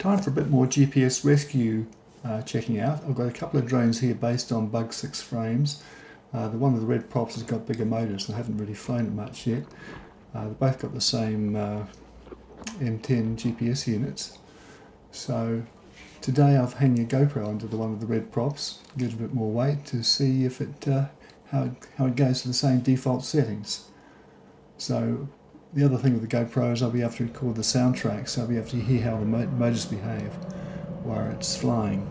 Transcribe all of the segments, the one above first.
time for a bit more GPS rescue checking out. I've got a couple of drones here based on Bug 6 frames. The one with the red props has got bigger motors and I haven't really flown it much yet. They've both got the same M10 GPS units. So today I've hung a GoPro onto the one with the red props, give it a bit more weight to see if it how it goes to the same default settings. So the other thing with the GoPro is I'll be able to record the soundtrack, so I'll be able to hear how the motors behave while it's flying.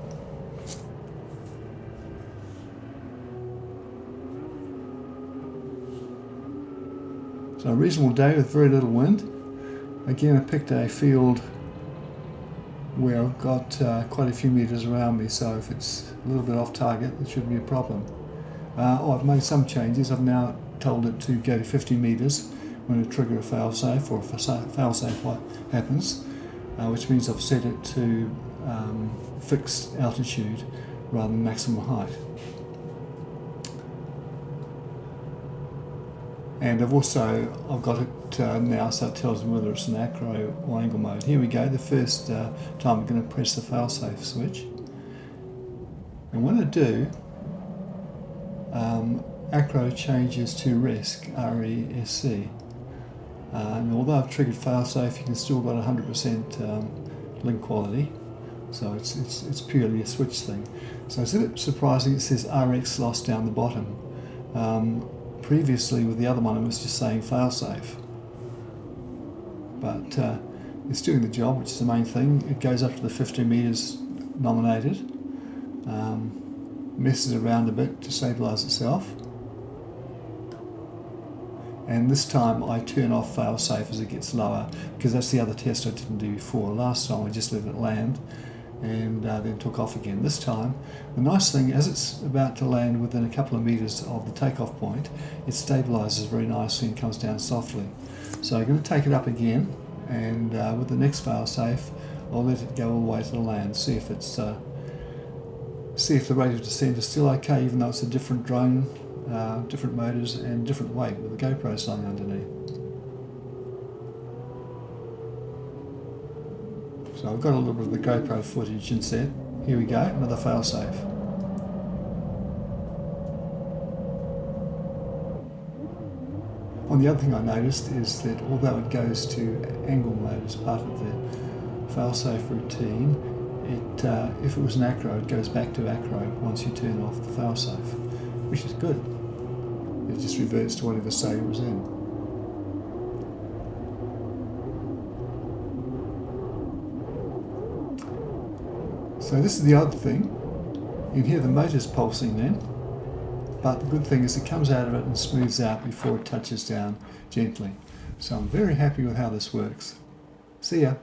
So a reasonable day with very little wind. Again, I picked a field where I've got quite a few meters around me, so if it's a little bit off target, it shouldn't be a problem. I've made some changes. I've now told it to go to 50 meters when I trigger a failsafe, or if a failsafe happens, which means I've set it to fixed altitude rather than maximum height. And I've got it now, so it tells me whether it's an acro or angle mode. Here we go, the first time I'm going to press the failsafe switch. And when I do, acro changes to RESC, R-E-S-C. And although I've triggered failsafe, you can still got 100% link quality. So it's purely a switch thing. So it's a bit surprising it says RX lost down the bottom. Previously with the other one it was just saying failsafe. But it's doing the job, which is the main thing. It goes up to the 50 meters nominated, messes around a bit to stabilize itself. And this time I turn off failsafe as it gets lower, because that's the other test I didn't do before. Last time I just let it land and then took off again. This time, the nice thing, as it's about to land within a couple of meters of the takeoff point, it stabilizes very nicely and comes down softly. So I'm going to take it up again, and with the next failsafe, I'll let it go all the way to the land, see if the rate of descent is still okay, even though it's a different drone, different motors and different weight with the GoPro slung underneath. So I've got a little bit of the GoPro footage inset. Here we go, another failsafe. The other thing I noticed is that although it goes to angle mode as part of the failsafe routine, if it was an acro, it goes back to acro once you turn off the failsafe, which is good. It just reverts to whatever state it was in. So this is the other thing. You can hear the motors pulsing then, but the good thing is it comes out of it and smooths out before it touches down gently. So I'm very happy with how this works. See ya.